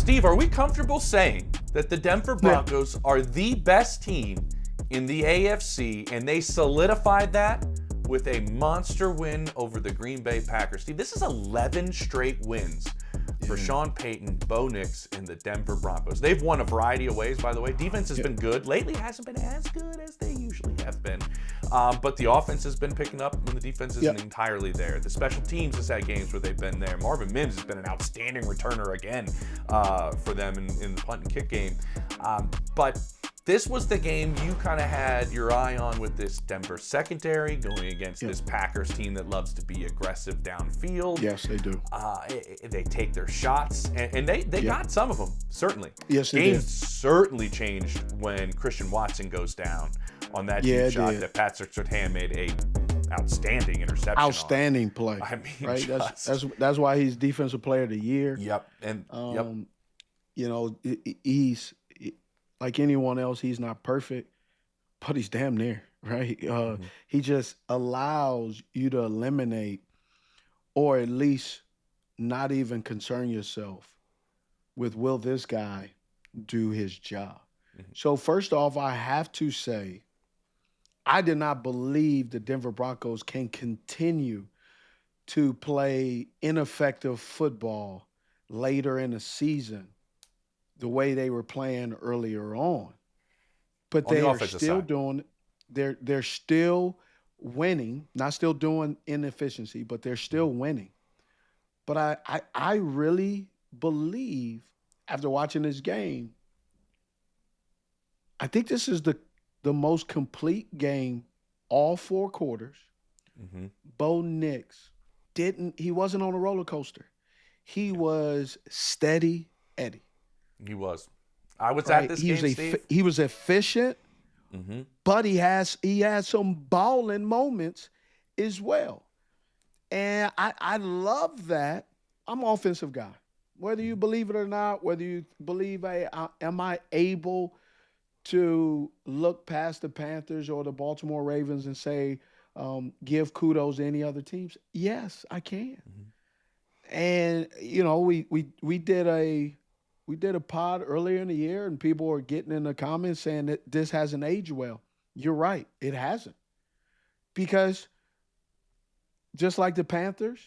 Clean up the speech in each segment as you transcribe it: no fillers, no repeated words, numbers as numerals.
Steve, are we comfortable saying that the Denver Broncos are the best team in the AFC, and they solidified that with a monster win over the Green Bay Packers? Steve, this is 11 straight wins for Sean Payton, Bo Nix, and the Denver Broncos. They've won a variety of ways, by the way. Defense has been good. Lately, it hasn't been as good as they usually have been. But the offense has been picking up when the defense isn't entirely there. The special teams has had games where they've been there. Marvin Mims has been an outstanding returner again for them in the punt and kick game. But this was the game you kind of had your eye on with this Denver secondary going against this Packers team that loves to be aggressive downfield. Yes, they do. They take their shots, and they got some of them, certainly. Yes, they did. Games certainly changed when Christian Watson goes down on that deep shot that Patrick Surtain made a outstanding interception Outstanding play. I mean, right? That's why he's Defensive Player of the Year. Yep. And you know, he's like anyone else, he's not perfect, but he's damn near, right? He just allows you to eliminate, or at least not even concern yourself with, will this guy do his job? So first off, I have to say, I did not believe the Denver Broncos can continue to play ineffective football later in the season the way they were playing earlier on. But they are still doing, they're still winning, not still doing inefficiency, but they're still winning. But I really believe, after watching this game, I think this is the most complete game, all four quarters. Bo Nix he wasn't on a roller coaster. He was steady Eddie. He was. I was at this game, Steve. He was efficient, but he had some balling moments as well. And I love that. I'm an offensive guy. Whether you believe it or not, whether you believe, am I able to look past the Panthers or the Baltimore Ravens and say, give kudos to any other teams? Yes, I can. And, you know, we did a pod earlier in the year, and people were getting in the comments saying that this hasn't aged well. You're right. It hasn't. Because just like the Panthers,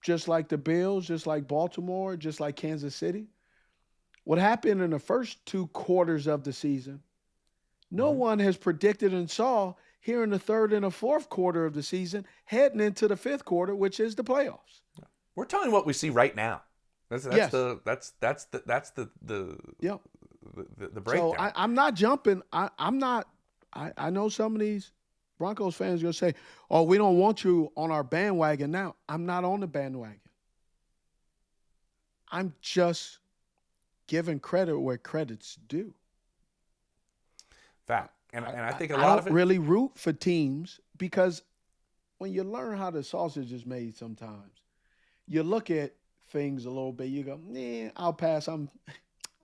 just like the Bills, just like Baltimore, just like Kansas City, what happened in the first two quarters of the season, no one has predicted and saw here in the third and the fourth quarter of the season, heading into the fifth quarter, which is the playoffs. We're telling you what we see right now. That's the breakdown. So I'm not jumping. I know some of these Broncos fans are going to say, oh, we don't want you on our bandwagon now. I'm not on the bandwagon. I'm just giving credit where credit's due. Fact. And I think I don't really root for teams, because when you learn how the sausage is made sometimes, you look at things a little bit, you go, nah, I'll pass. I'm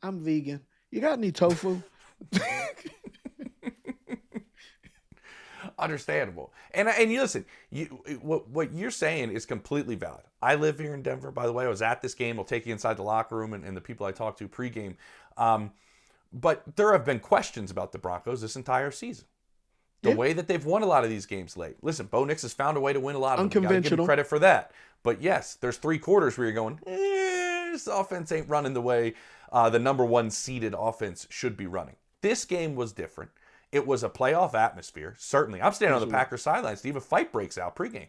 vegan. You got any tofu? Understandable. And you listen, what you're saying is completely valid. I live here in Denver, by the way. I was at this game. I'll take you inside the locker room and the people I talked to pregame. But there have been questions about the Broncos this entire season. The way that they've won a lot of these games late. Listen, Bo Nix has found a way to win a lot of them. You got to give him credit for that. But yes, there's three quarters where you're going, this offense ain't running the way the number one seeded offense should be running. This game was different. It was a playoff atmosphere, certainly. I'm standing on the Packers sideline, Steve. A fight breaks out pregame.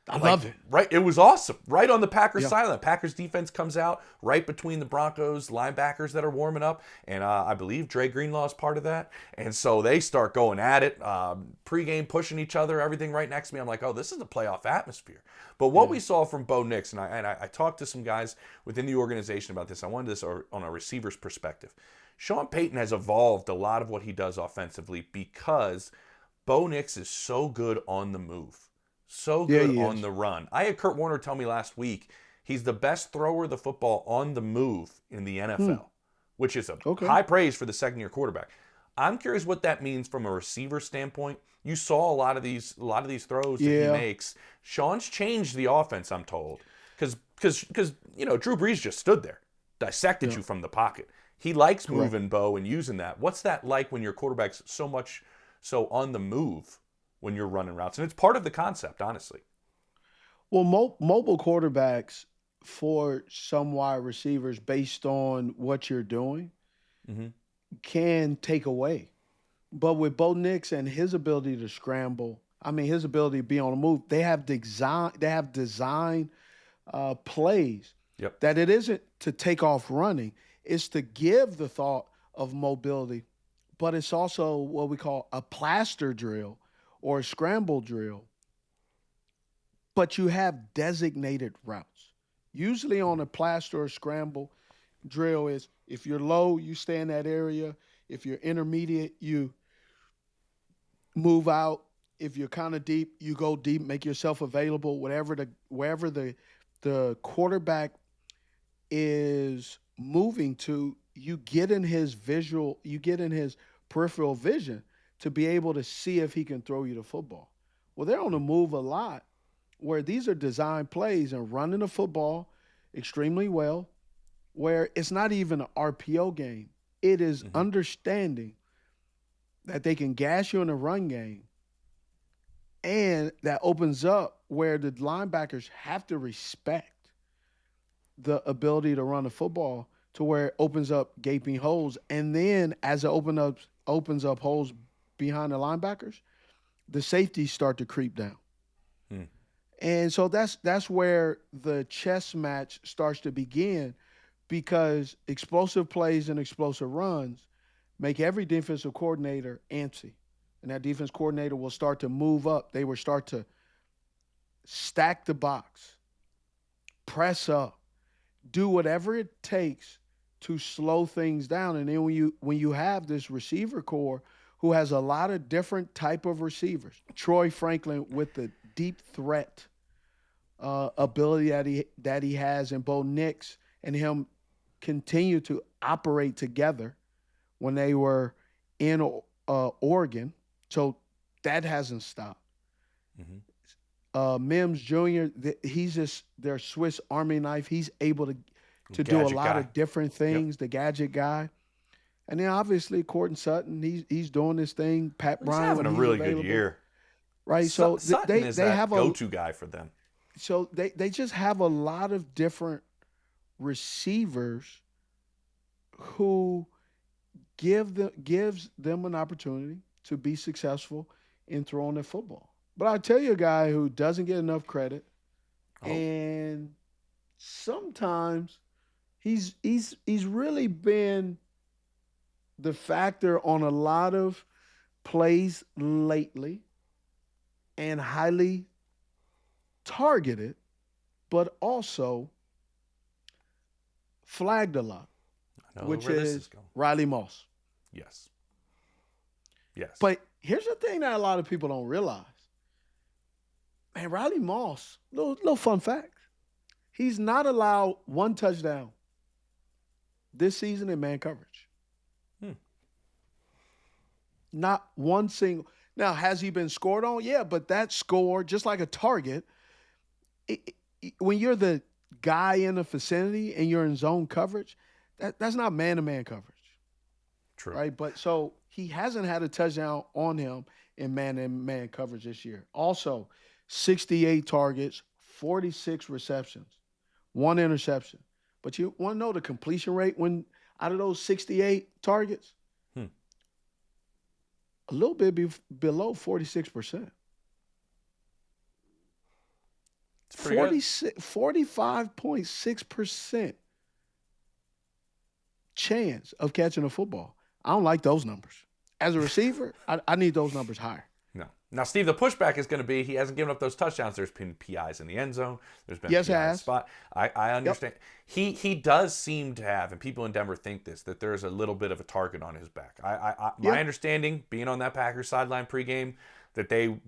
I love it. Right, it was awesome. Right on the Packers sideline. Packers defense comes out right between the Broncos linebackers that are warming up, and I believe Dre Greenlaw is part of that. And so they start going at it, pregame, pushing each other, everything right next to me. I'm like, oh, this is a playoff atmosphere. But what we saw from Bo Nix, and I talked to some guys within the organization about this. I wanted this on a receiver's perspective. Sean Payton has evolved a lot of what he does offensively because Bo Nix is so good on the move. So good on the run. I had Kurt Warner tell me last week he's the best thrower of the football on the move in the NFL, which is a high praise for the second-year quarterback. I'm curious what that means from a receiver standpoint. You saw a lot of these throws that he makes. Sean's changed the offense, I'm told, because you know Drew Brees just stood there. dissected you from the pocket. He likes Correct. moving Bo and using that. What's that like when your quarterback's so on the move when you're running routes? And it's part of the concept, honestly. Well, mobile quarterbacks for some wide receivers, based on what you're doing, can take away. But with Bo Nix and his ability to scramble, his ability to be on the move, they have design plays that it isn't to take off running. It's to give the thought of mobility, but it's also what we call a plaster drill or a scramble drill. But you have designated routes. Usually on a plaster or scramble drill is if you're low, you stay in that area. If you're intermediate, you move out. If you're kind of deep, you go deep, make yourself available. Wherever the quarterback is moving to, you get in his peripheral vision to be able to see if he can throw you the football. Well, they're on the move a lot, where these are design plays and running the football extremely well, where it's not even an RPO game. It is understanding that they can gas you in the run game, and that opens up where the linebackers have to respect the ability to run the football to where it opens up gaping holes. And then as it opens up holes behind the linebackers, the safeties start to creep down. And so that's where the chess match starts to begin, because explosive plays and explosive runs make every defensive coordinator antsy. And that defense coordinator will start to move up. They will start to stack the box, press up, do whatever it takes to slow things down. And then when you have this receiver core who has a lot of different type of receivers, Troy Franklin with the deep threat ability that he has, and Bo Nix and him continue to operate together when they were in Oregon. So that hasn't stopped. Mims Jr., he's just their Swiss Army knife. He's able to do a lot of different things, the gadget guy. And then obviously Courtney Sutton, he's doing this thing. Pat Bryant, having a really good year. Right, so Sutton is that have go-to guy for them. So they just have a lot of different receivers who gives them an opportunity to be successful in throwing the football. But I tell you a guy who doesn't get enough credit, and sometimes he's really been the factor on a lot of plays lately, and highly targeted, but also flagged a lot, which is Riley Moss. Yes. But here's the thing that a lot of people don't realize. Man, Riley Moss, little fun fact. He's not allowed one touchdown this season in man coverage. Not one single. Now, has he been scored on? Yeah, but that score, just like a target, when you're the guy in the vicinity and you're in zone coverage, that's not man-to-man coverage. True. Right? But so he hasn't had a touchdown on him in man-to-man coverage this year. Also, 68 targets, 46 receptions, 1 interception. But you want to know the completion rate when out of those 68 targets? A little bit below 46%. 45.6% chance of catching a football. I don't like those numbers. As a receiver, I need those numbers higher. No. Now, Steve, the pushback is going to be he hasn't given up those touchdowns. There's been PIs in the end zone. There's been PIs in the spot. I understand. Yep. He does seem to have, and people in Denver think this, that there's a little bit of a target on his back. My understanding, being on that Packers sideline pregame, that they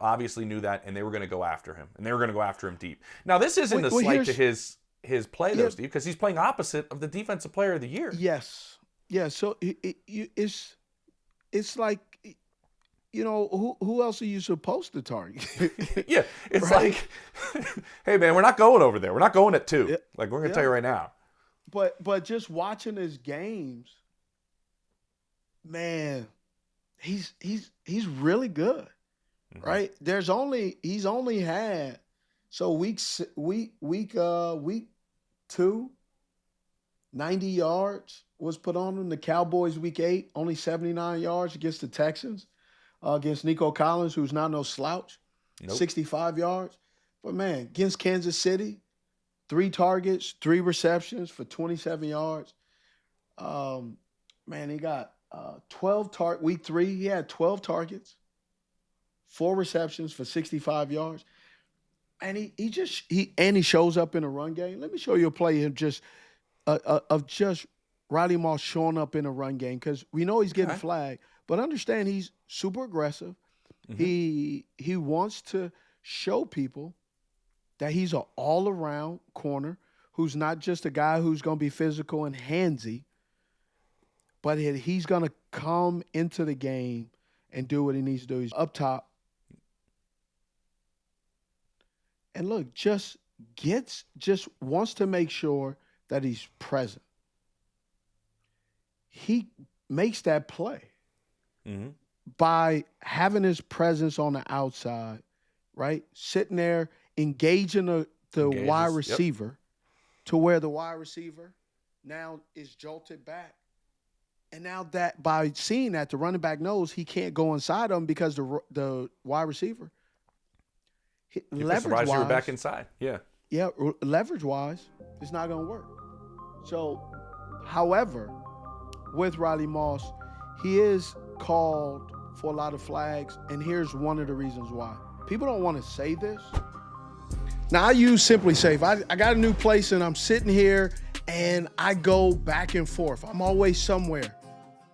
obviously knew that, and they were going to go after him, and they were going to go after him deep. Now, this isn't a slight to his play, though, Steve, because he's playing opposite of the defensive player of the year. Yes. Yeah, so it's like, who else are you supposed to target? Yeah, it's like, hey, man, we're not going over there. We're not going at 2. Like, we're going to tell you right now. but just watching his games, man, he's really good, right? He's only had week 2, 90 yards was put on him. The Cowboys week 8, only 79 yards against the Texans, against Nico Collins, who's not no slouch, 65 yards. But man, against Kansas City, 3 targets, 3 receptions for 27 yards. Man, he got 12 week 3, he had 12 targets, 4 receptions for 65 yards. And he shows up in a run game. Let me show you a play of just Riley Moss showing up in a run game, because we know he's getting flagged, but understand he's super aggressive. He wants to show people that he's an all-around corner who's not just a guy who's going to be physical and handsy, but he's going to come into the game and do what he needs to do. He's up top. And look, just wants to make sure that he's present. He makes that play by having his presence on the outside, right? Sitting there, engaging the wide receiver to where the wide receiver now is jolted back. And now that by seeing that, the running back knows he can't go inside him because the wide receiver, leverage-wise, back inside. Yeah, leverage-wise, it's not going to work. So, however, with Riley Moss, he is called for a lot of flags, and here's one of the reasons why. People don't want to say this. Now, I use Simply Safe. I got a new place, and I'm sitting here, and I go back and forth. I'm always somewhere,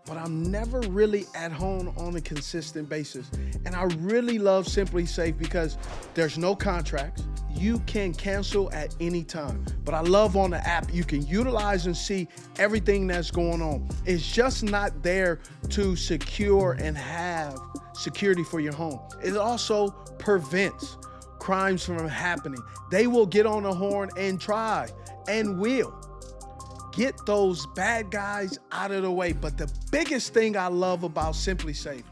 but I'm never really at home on a consistent basis. And I really love Simply Safe because there's no contracts. You can cancel at any time. But I love on the app, you can utilize and see everything that's going on. It's just not there to secure and have security for your home. It also prevents crimes from happening. They will get on the horn and try and will get those bad guys out of the way. But the biggest thing I love about Simply Safe,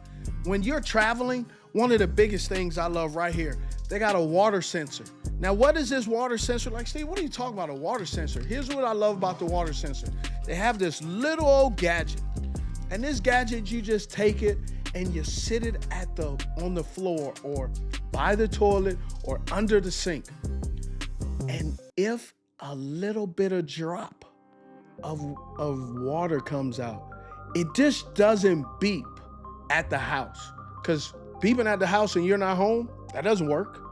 when you're traveling, one of the biggest things I love right here, they got a water sensor. Now, what is this water sensor? Like, Steve, what are you talking about, a water sensor? Here's what I love about the water sensor. They have this little old gadget. And this gadget, you just take it and you sit it on the floor or by the toilet or under the sink. And if a little bit of drop of water comes out, it just doesn't beep at the house. Because beeping at the house and you're not home, that doesn't work.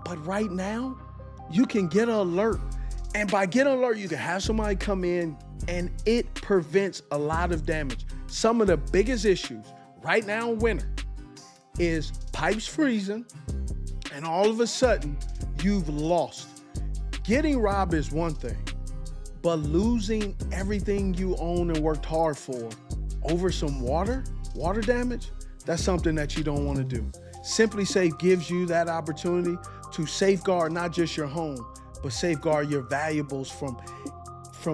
But right now, you can get an alert. And by getting an alert, you can have somebody come in and it prevents a lot of damage. Some of the biggest issues right now in winter is pipes freezing and all of a sudden you've lost. Getting robbed is one thing, but losing everything you own and worked hard for over some water damage, that's something that you don't want to do. Simply Safe gives you that opportunity to safeguard not just your home, but safeguard your valuables from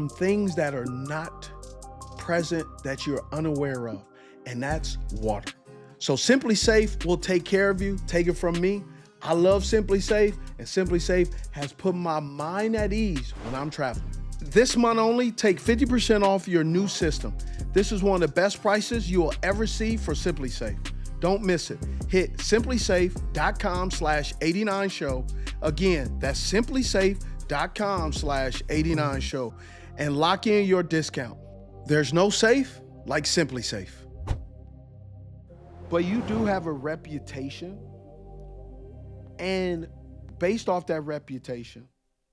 things that are not present that you're unaware of, and that's water. So Simply Safe will take care of you. Take it from me. I love Simply Safe, and Simply Safe has put my mind at ease when I'm traveling. This month only, take 50% off your new system. This is one of the best prices you will ever see for Simply Safe. Don't miss it. Hit simplysafe.com/89show. Again, that's simplysafe.com/89show and lock in your discount. There's no safe like Simply Safe. But you do have a reputation, and based off that reputation,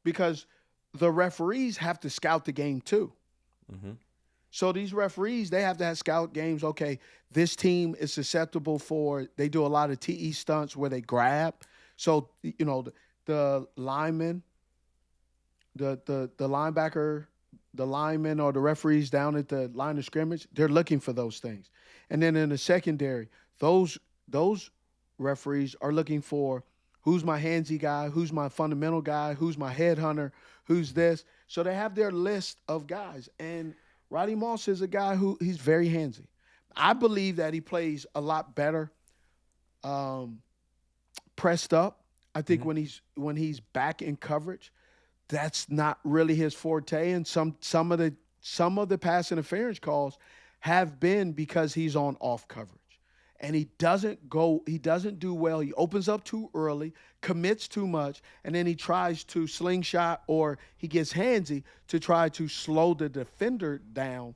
because the referees have to scout the game too. Mm-hmm. So these referees, they have to have scout games. Okay, this team is susceptible they do a lot of TE stunts where they grab. So, you know, the lineman, the linebacker, the lineman or the referees down at the line of scrimmage, they're looking for those things. And then in the secondary, those referees are looking for Who's my handsy guy? Who's my fundamental guy? Who's my headhunter? Who's this? So they have their list of guys. And Roddy Moss is a guy he's very handsy. I believe that he plays a lot better pressed up. I think when he's back in coverage, that's not really his forte. And some of the pass interference calls have been because he's on off coverage. And he doesn't do well. He opens up too early, commits too much, and then he tries to slingshot or he gets handsy to try to slow the defender down.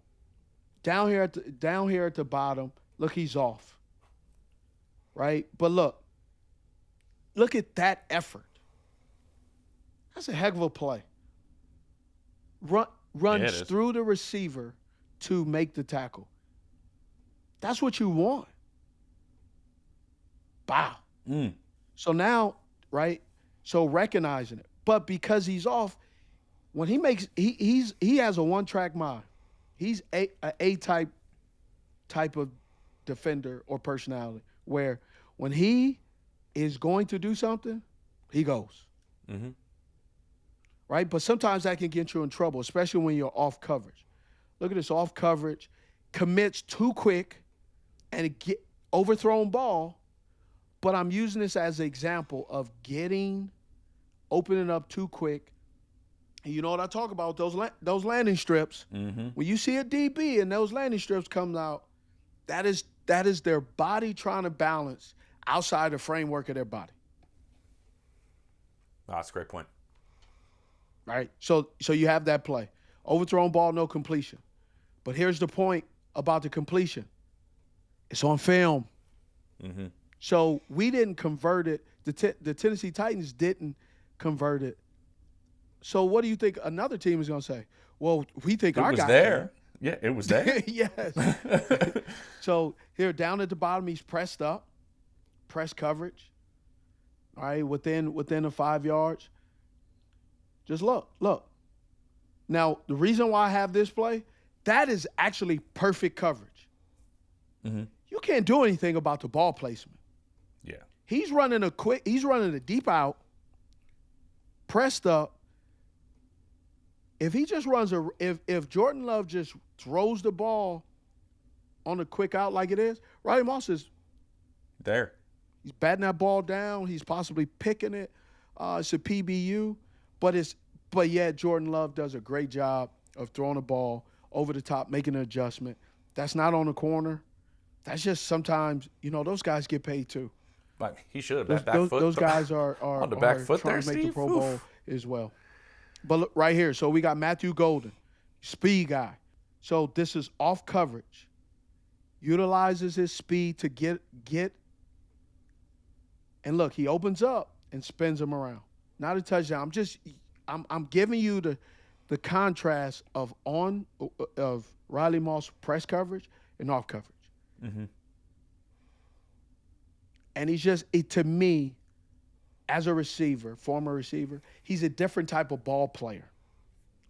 Down here at the bottom, look, he's off. Right? But look at that effort. That's a heck of a play. Runs through the receiver to make the tackle. That's what you want. Wow. So now, right? So recognizing it. But because he's off, when he has a one-track mind. He's a type of defender or personality where when he is going to do something, he goes. Mm-hmm. Right? But sometimes that can get you in trouble, especially when you're off coverage. Look at this off coverage, commits too quick, and it get overthrown ball. But I'm using this as an example of opening up too quick. And you know what I talk about, those landing strips. Mm-hmm. When you see a DB and those landing strips come out, that is their body trying to balance outside the framework of their body. Oh, that's a great point. Right? So you have that play. Overthrown ball, no completion. But here's the point about the completion. It's on film. Mm-hmm. So we didn't convert it. The Tennessee Titans didn't convert it. So what do you think another team is going to say? Well, we think our guy there. Yeah, it was there. Yes. So here, down at the bottom, he's pressed up, press coverage. All right, within the 5 yards. Just look. Now, the reason why I have this play, that is actually perfect coverage. Mm-hmm. You can't do anything about the ball placement. Yeah. He's running a deep out, pressed up. If he just runs if Jordan Love just throws the ball on a quick out like it is, Roddy Moss is there. He's batting that ball down. He's possibly picking it. It's a PBU, but yet Jordan Love does a great job of throwing the ball over the top, making an adjustment. That's not on the corner. That's just sometimes, those guys get paid too. But he should have. Those guys are on the back foot trying there, to make Steve? the Pro Bowl as well. But look right here. So we got Matthew Golden, speed guy. So this is off coverage. Utilizes his speed to get. And look, he opens up and spins him around. Not a touchdown. I'm giving you the contrast of Riley Moss press coverage and off coverage. Mm-hmm. And he's to me, as a receiver, former receiver, he's a different type of ball player.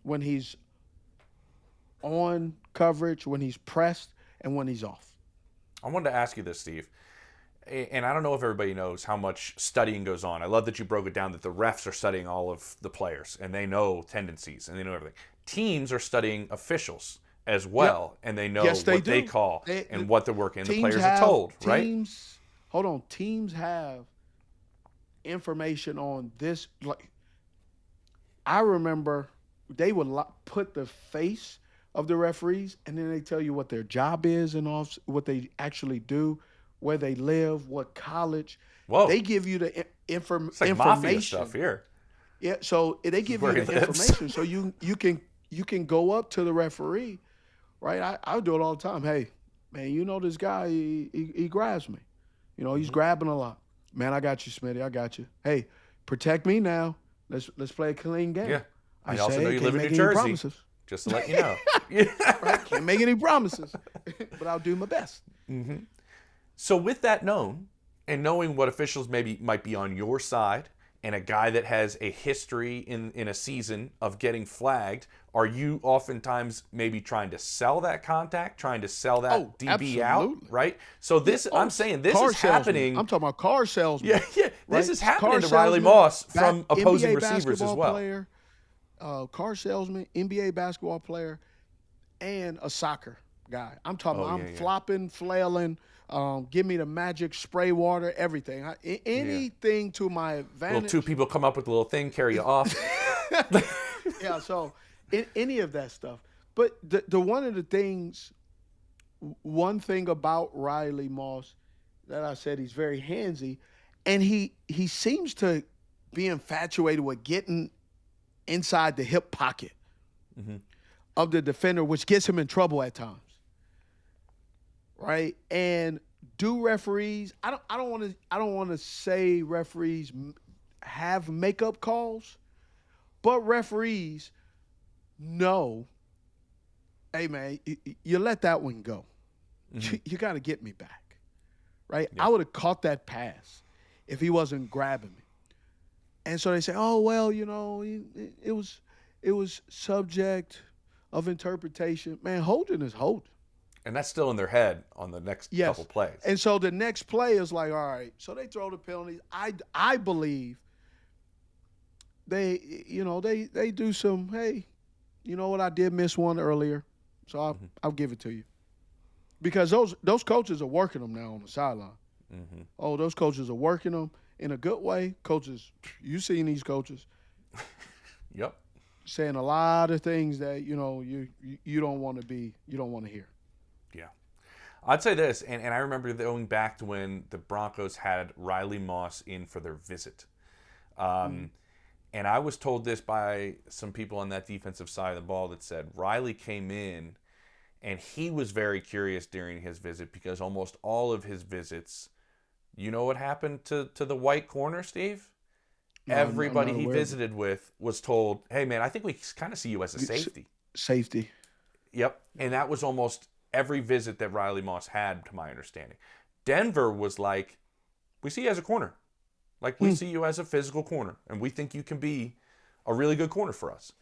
When he's on coverage, when he's pressed, and when he's off. I wanted to ask you this, Steve. And I don't know if everybody knows how much studying goes on. I love that you broke it down that the refs are studying all of the players, and they know tendencies, and they know everything. Teams are studying officials as well, and they know what they call and what they're working. And the players are told, right? Teams have information on this. Like, I remember they would put the face of the referees, and then they tell you what their job is and what they actually do, where they live, what college. Whoa. They give you the information. It's like mafia stuff here. Yeah, so they give you the information, so you can go up to the referee, right? I do it all the time. Hey, man, this guy, he grabs me. He's grabbing a lot. Man, I got you, Smitty. I got you. Hey, protect me now. Let's play a clean game. Yeah. I also know you live in New Jersey. Just to let you know. Right? Can't make any promises, but I'll do my best. Mm-hmm. So with that known, and knowing what officials might be on your side and a guy that has a history in a season of getting flagged, are you oftentimes maybe trying to sell that contact, trying to sell that DB out, right? So this, I'm saying this is happening. I'm talking about car salesman. Yeah. Right? This is happening Car to Riley salesman, Moss from opposing NBA receivers as basketball well. Player, car salesman, NBA basketball player, and a soccer guy. I'm talking about flopping, flailing, give me the magic spray water, everything. Anything to my advantage. Little two people come up with a little thing, carry you off. Yeah, so any of that stuff. But the one thing about Riley Moss that I said, he's very handsy, and he seems to be infatuated with getting inside the hip pocket of the defender, which gets him in trouble at times. Right? And do referees, I don't want to say referees have makeup calls, but referees know, hey man, you let that one go. You got to get me back. Right? Yeah. I would have caught that pass if he wasn't grabbing me. And so they say, oh well, it was subject of interpretation. Man, holding is holding. And that's still in their head on the next couple plays. And so the next play is like, all right, so they throw the penalties. I believe they do some, hey, you know what, I did miss one earlier, so I'll give it to you. Because those coaches are working them now on the sideline. Oh, those coaches are working them in a good way. Coaches, you seen these coaches. Yep. Saying a lot of things that, you don't want to hear. Yeah. I'd say this, and I remember going back to when the Broncos had Riley Moss in for their visit. And I was told this by some people on that defensive side of the ball that said Riley came in and he was very curious during his visit because almost all of his visits, you know what happened to the white corner, Steve? No, everybody he visited with was told, hey, man, I think we kind of see you as a safety. Safety. Yep. And that was almost every visit that Riley Moss had, to my understanding. Denver was like, we see you as a corner. Like, we see you as a physical corner, and we think you can be a really good corner for us.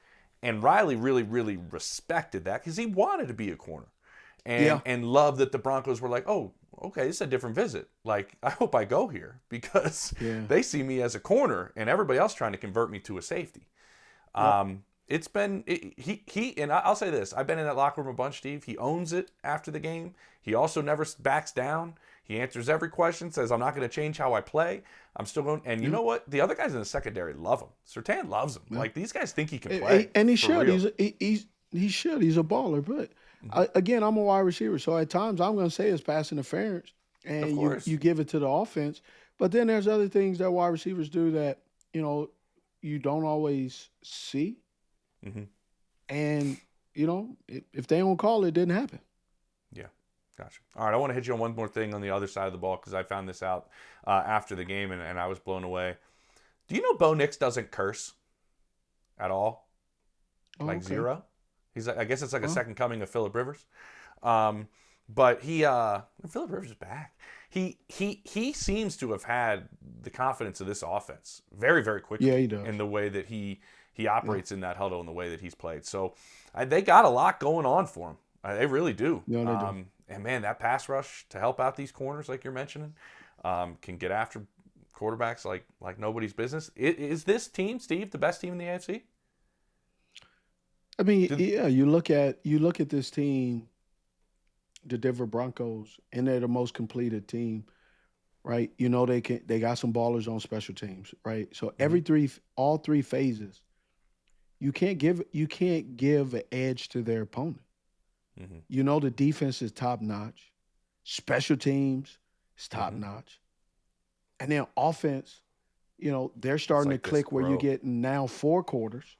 And Riley really, really respected that because he wanted to be a corner. And loved that the Broncos were like, oh, okay, this is a different visit. Like, I hope I go here because they see me as a corner and everybody else trying to convert me to a safety. It's been and I'll say this, I've been in that locker room a bunch, Steve. He owns it after the game. He also never backs down. He answers every question, says, I'm not going to change how I play. I'm still going. And you know what? The other guys in the secondary love him. Surtain loves him. Like, these guys think he can play. And he should. He should. He's a baller. But again, I'm a wide receiver. So at times I'm going to say it's pass interference. And you give it to the offense. But then there's other things that wide receivers do that, you don't always see. And, if they don't call it, it didn't happen. Yeah. Gotcha. All right, I want to hit you on one more thing on the other side of the ball because I found this out after the game and I was blown away. Do you know Bo Nix doesn't curse at all? Zero? I guess it's like a second coming of Phillip Rivers. But Phillip Rivers is back. He seems to have had the confidence of this offense very, very quickly. Yeah, he does. In the way that he operates in that huddle and the way that he's played. So they got a lot going on for him. They really do. Yeah, they do. And, man, that pass rush to help out these corners like you're mentioning can get after quarterbacks like nobody's business. Is this team, Steve, the best team in the AFC? I mean, you look at this team, the Denver Broncos, and they're the most completed team, right? They got some ballers on special teams, right? So all three phases, you can't give an edge to their opponent. The defense is top notch, special teams is top notch, and then offense, they're starting to click where you get now 4 quarters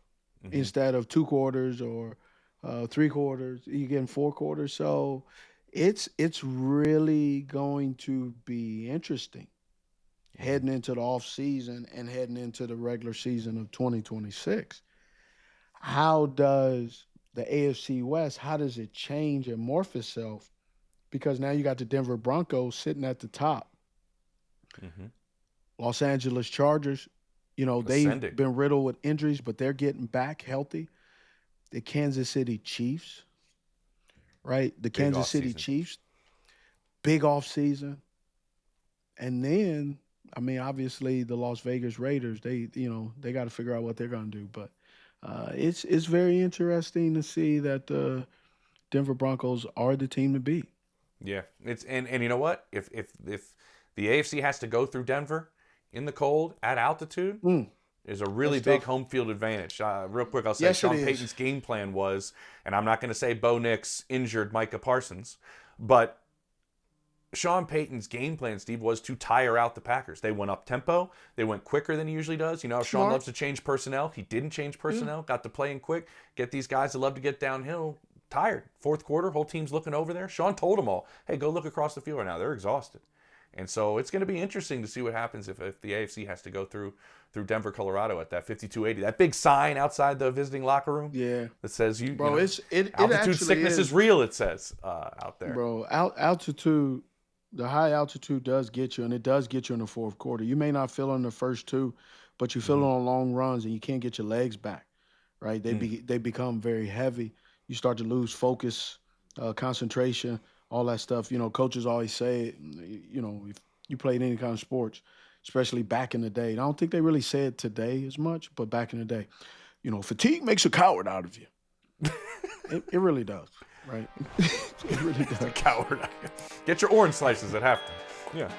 instead of 2 quarters or 3 quarters. You're getting 4 quarters, so it's really going to be interesting heading into the off season and heading into the regular season of 2026. How does the AFC West, how does it change and morph itself? Because now you got the Denver Broncos sitting at the top. Los Angeles Chargers they've Ascending. been riddled with injuries, but they're getting back healthy. The Kansas City Chiefs, right? The Kansas City Chiefs, big off season. And then, I mean, obviously the Las Vegas Raiders, they got to figure out what they're going to do. But it's very interesting to see that the Denver Broncos are the team to beat. Yeah, it's and you know what? If the AFC has to go through Denver in the cold at altitude, is a really big home field advantage. Real quick, I'll say Sean Payton's game plan was, and I'm not going to say Bo Nix injured Micah Parsons, but Sean Payton's game plan, Steve, was to tire out the Packers. They went up tempo. They went quicker than he usually does. You know, Sean loves to change personnel. He didn't change personnel. Got to playing quick. Get these guys that love to get downhill tired. Fourth quarter, whole team's looking over there. Sean told them all, hey, go look across the field right now. They're exhausted. And so it's going to be interesting to see what happens if the AFC has to go through Denver, Colorado at that 5280. That big sign outside the visiting locker room that says, altitude sickness is real, it says out there. Bro, altitude, the high altitude does get you, and it does get you in the fourth quarter. You may not feel it in the first two, but you feel it on long runs, and you can't get your legs back, right? They become very heavy. You start to lose focus, concentration, all that stuff. You know, coaches always say, if you played any kind of sports, especially back in the day. And I don't think they really say it today as much, but back in the day, fatigue makes a coward out of you. It really does, right? It really does. A coward. Get your orange slices at halftime. Yeah.